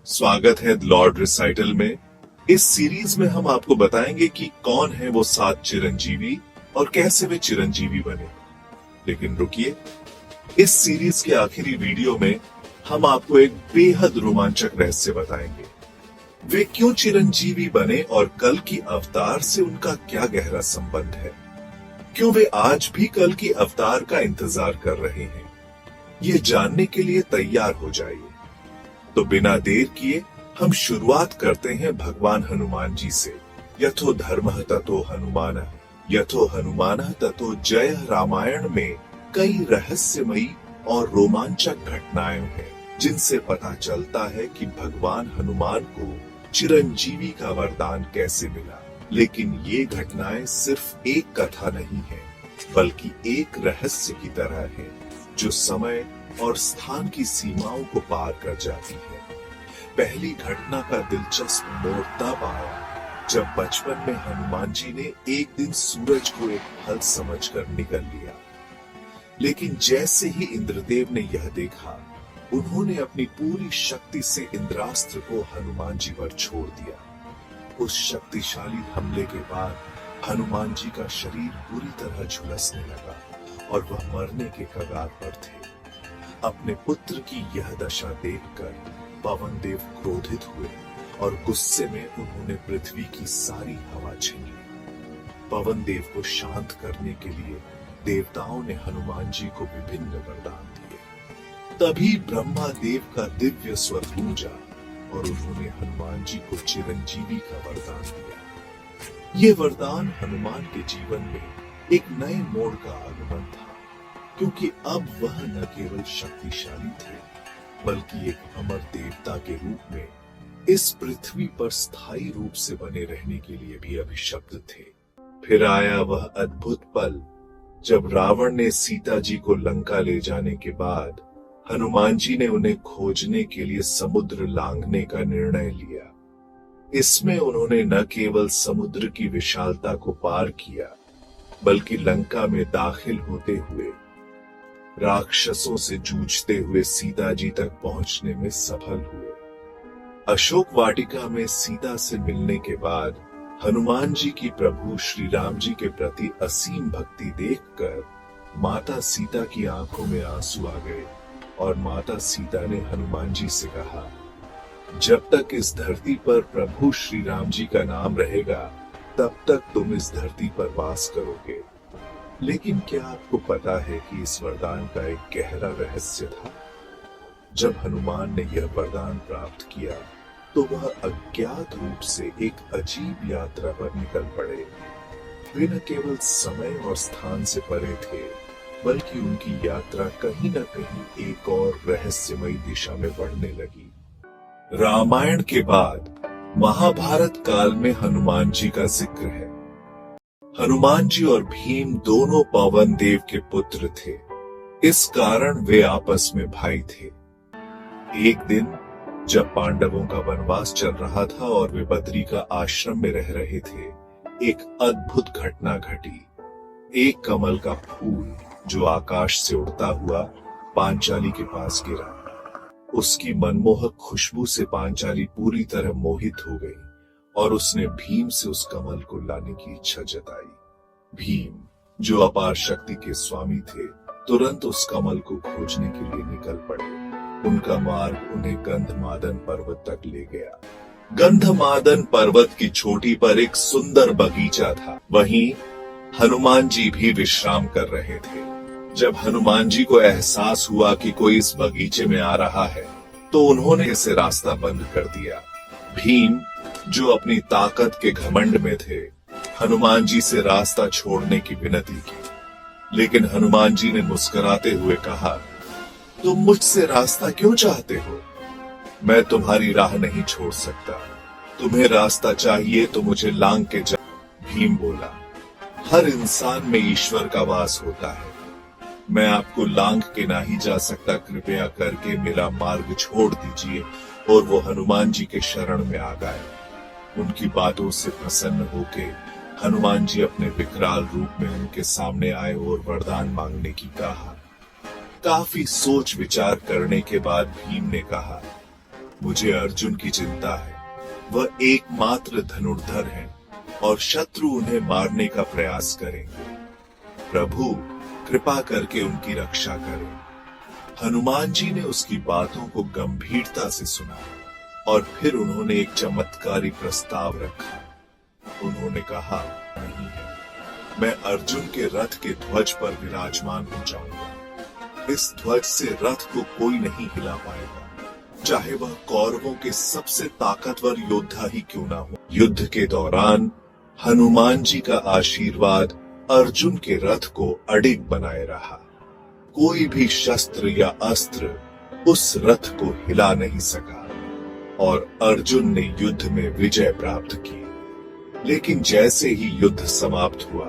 स्वागत है Lord recital में। इस सीरीज में हम आपको बताएंगे कि कौन है वो 7 चिरंजीवी और कैसे वे चिरंजीवी बने। लेकिन रुकिए, इस सीरीज के आखिरी वीडियो में हम आपको एक बेहद रोमांचक रहस्य बताएंगे। वे क्यों चिरंजीवी बने और कल की अवतार से उनका क्या गहरा संबंध है। क्यों वे आज भी कल की अवतार का इंतजार कर रहे हैं। ये जानने के लिए तैयार हो जाइए। तो बिना देर किए हम शुरुआत करते हैं भगवान हनुमान जी से। यथो धर्मः ततो हनुमानः, यथो हनुमानः ततो जय। रामायण में कई रहस्यमयी और रोमांचक घटनाएं हैं जिनसे पता चलता है कि भगवान हनुमान को चिरंजीवी का वरदान कैसे मिला। लेकिन ये घटनाएं सिर्फ एक कथा नहीं है, बल्कि एक रहस्य की तरह है जो समय और स्थान की सीमाओं को पार कर जाती है। पहली घटना का दिलचस्प मोड़ तब आया जब बचपन में हनुमान जी ने एक दिन सूरज को एक फल समझकर निगल लिया। लेकिन जैसे ही इंद्रदेव ने यह देखा, उन्होंने अपनी पूरी शक्ति से इंद्रास्त्र को हनुमान जी पर छोड़ दिया। उस शक्तिशाली हमले के बाद हनुमान जी का शरीर पूरी तरह झुलसने लगा और वह मरने के कगार पर थे। अपने पुत्र की यह दशा देखकर पवन देव क्रोधित हुए और गुस्से में उन्होंने पृथ्वी की सारी हवा छीन ली। पवन देव को शांत करने के लिए देवताओं ने हनुमान जी को विभिन्न वरदान दिए। तभी ब्रह्मा देव का दिव्य स्वर गूंजा और उन्होंने हनुमान जी को चिरंजीवी का वरदान दिया। ये वरदान हनुमान के जीवन में एक नए मोड़ का आगमन था, क्योंकि अब वह न केवल शक्तिशाली थे, बल्कि एक अमर देवता के रूप में इस पृथ्वी पर स्थायी रूप से बने रहने के लिए भी अभिशप्त थे। फिर आया वह अद्भुत पल जब रावण ने सीता जी को लंका ले जाने के बाद हनुमान जी ने उन्हें खोजने के लिए समुद्र लांघने का निर्णय लिया। इसमें उन्होंने न केवल समुद्र की विशालता को पार किया, बल्कि लंका में दाखिल होते हुए राक्षसों से जूझते हुए सीता जी तक पहुंचने में सफल हुए। अशोक वाटिका में सीता से मिलने के बाद हनुमान जी की प्रभु श्री राम जी के प्रति असीम भक्ति देखकर माता सीता की आंखों में आंसू आ गए और माता सीता ने हनुमान जी से कहा, जब तक इस धरती पर प्रभु श्री राम जी का नाम रहेगा, तब तक तुम इस धरती पर वास करोगे। लेकिन क्या आपको पता है कि इस वरदान का एक गहरा रहस्य था। जब हनुमान ने यह वरदान प्राप्त किया तो वह अज्ञात रूप से एक अजीब यात्रा पर निकल पड़े। वे न केवल समय और स्थान से परे थे, बल्कि उनकी यात्रा कहीं न कहीं एक और रहस्यमयी दिशा में बढ़ने लगी। रामायण के बाद महाभारत काल में हनुमान जी का जिक्र है। हनुमान जी और भीम दोनों पवन देव के पुत्र थे। इस कारण वे आपस में भाई थे। एक दिन जब पांडवों का वनवास चल रहा था और वे बद्री का आश्रम में रह रहे थे, एक अद्भुत घटना घटी। एक कमल का फूल जो आकाश से उड़ता हुआ पांचाली के पास गिरा। उसकी मनमोहक खुशबू से पांचाली पूरी तरह मोहित हो गई और उसने भीम से उस कमल को लाने की इच्छा जताई। भीम, जो अपार शक्ति के स्वामी थे, तुरंत उस कमल को खोजने के लिए निकल पड़े। उनका मार्ग उन्हें गंधमादन पर्वत तक ले गया। गंधमादन पर्वत की चोटी पर एक सुंदर बगीचा था। वहीं हनुमान जी भी विश्राम कर रहे थे। जब हनुमान जी को एहसास हुआ कि कोई इस बगीचे में आ रहा है, तो उन्होंने इसे रास्ता बंद कर दिया। भीम, जो अपनी ताकत के घमंड में थे, हनुमान जी से रास्ता छोड़ने की विनती की। लेकिन हनुमान जी ने मुस्कुराते हुए कहा, तुम मुझसे रास्ता क्यों चाहते हो? मैं तुम्हारी राह नहीं छोड़ सकता। तुम्हें रास्ता चाहिए तो मुझे लांघ के जा। भीम बोला, हर इंसान में ईश्वर का वास होता है। मैं आपको लांघ के ना ही जा सकता। कृपया करके मेरा मार्ग छोड़ दीजिए। और वो हनुमान जी के शरण में आ गए। उनकी बातों से प्रसन्न होके हनुमान जी अपने विकराल रूप में उनके सामने आए और वरदान मांगने की कहा। काफी सोच विचार करने के बाद भीम ने कहा, मुझे अर्जुन की चिंता है। वह एकमात्र धनुर्धर है और शत्रु उन्हें मारने का प्रयास करेंगे। प्रभु कृपा करके उनकी रक्षा करें। हनुमान जी ने उसकी बातों को गंभीरता से सुना और फिर उन्होंने एक चमत्कारी प्रस्ताव रखा। उन्होंने कहा, नहीं है, मैं अर्जुन के रथ के ध्वज पर विराजमान हो जाऊंगा। इस ध्वज से रथ को कोई नहीं हिला पाएगा, चाहे वह कौरवों के सबसे ताकतवर योद्धा ही क्यों ना हो। युद्ध के दौरान हनुमान जी का आशीर्वाद अर्जुन के रथ को अडिग बनाए रहा। कोई भी शस्त्र या अस्त्र उस रथ को हिला नहीं सका और अर्जुन ने युद्ध में विजय प्राप्त की। लेकिन जैसे ही युद्ध समाप्त हुआ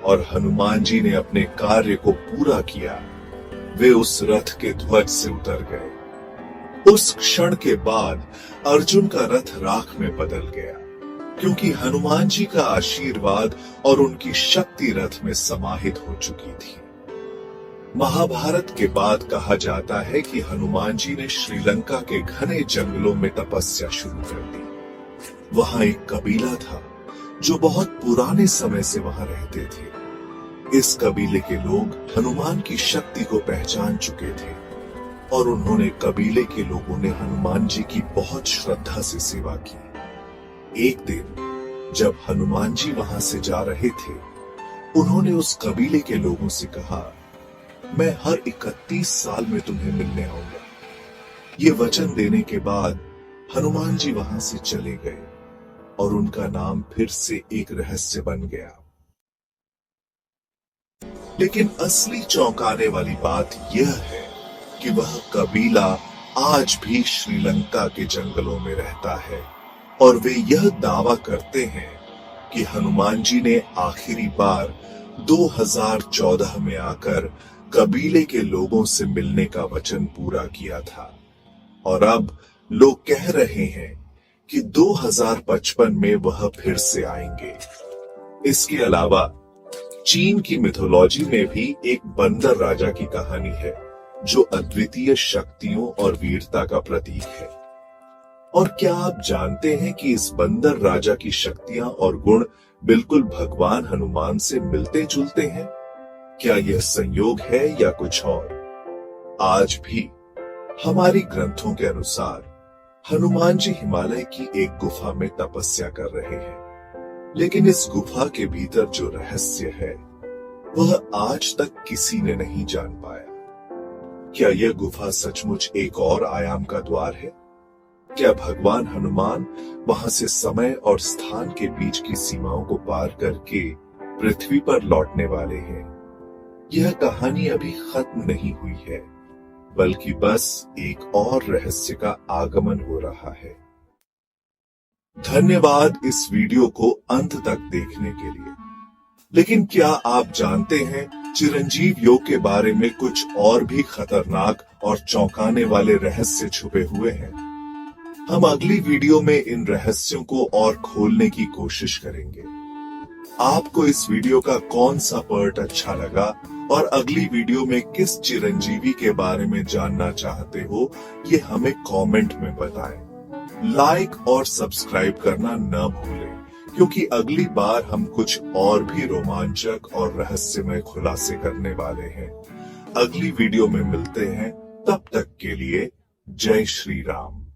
और हनुमान जी ने अपने कार्य को पूरा किया, वे उस रथ के ध्वज से उतर गए। उस क्षण के बाद अर्जुन का रथ राख में बदल गया, क्योंकि हनुमान जी का आशीर्वाद और उनकी शक्ति रथ में समाहित हो चुकी थी। महाभारत के बाद कहा जाता है कि हनुमान जी ने श्रीलंका के घने जंगलों में तपस्या शुरू कर दी। वहां एक कबीला था जो बहुत पुराने समय से वहां रहते थे। इस कबीले के लोग हनुमान की शक्ति को पहचान चुके थे और उन्होंने कबीले के लोगों ने हनुमान जी की बहुत श्रद्धा से सेवा की। एक दिन जब हनुमान जी वहां से जा रहे थे, उन्होंने उस कबीले के लोगों से कहा, मैं हर 31 साल में तुम्हें मिलने आऊंगा। ये वचन देने के बाद हनुमान जी वहां से चले गए और उनका नाम फिर से एक रहस्य बन गया। लेकिन असली चौंकाने वाली बात यह है कि वह कबीला आज भी श्रीलंका के जंगलों में रहता है और वे यह दावा करते हैं कि हनुमान जी ने आखिरी बार 2014 में आकर कबीले के लोगों से मिलने का वचन पूरा किया था और अब लोग कह रहे हैं कि 2055 में वह फिर से आएंगे। इसके अलावा चीन की मिथोलॉजी में भी एक बंदर राजा की कहानी है जो अद्वितीय शक्तियों और वीरता का प्रतीक है। और क्या आप जानते हैं कि इस बंदर राजा की शक्तियां और गुण बिल्कुल भगवान हनुमान से मिलते जुलते हैं? क्या यह संयोग है या कुछ और? आज भी हमारी ग्रंथों के अनुसार हनुमान जी हिमालय की एक गुफा में तपस्या कर रहे हैं, लेकिन इस गुफा के भीतर जो रहस्य है वह आज तक किसी ने नहीं जान पाया। क्या यह गुफा सचमुच एक और आयाम का द्वार है? क्या भगवान हनुमान वहां से समय और स्थान के बीच की सीमाओं को पार करके पृथ्वी पर लौटने वाले हैं? यह कहानी अभी खत्म नहीं हुई है, बल्कि बस एक और रहस्य का आगमन हो रहा है। धन्यवाद इस वीडियो को अंत तक देखने के लिए। लेकिन क्या आप जानते हैं चिरंजीव योग के बारे में कुछ और भी खतरनाक और चौंकाने वाले रहस्य छुपे हुए हैं? हम अगली वीडियो में इन रहस्यों को और खोलने की कोशिश करेंगे। आपको इस वीडियो का कौन सा पार्ट अच्छा लगा और अगली वीडियो में किस चिरंजीवी के बारे में जानना चाहते हो, ये हमें कमेंट में बताएं। लाइक और सब्सक्राइब करना न भूलें, क्योंकि अगली बार हम कुछ और भी रोमांचक और रहस्यमय खुलासे करने वाले हैं। अगली वीडियो में मिलते हैं, तब तक के लिए जय श्री राम।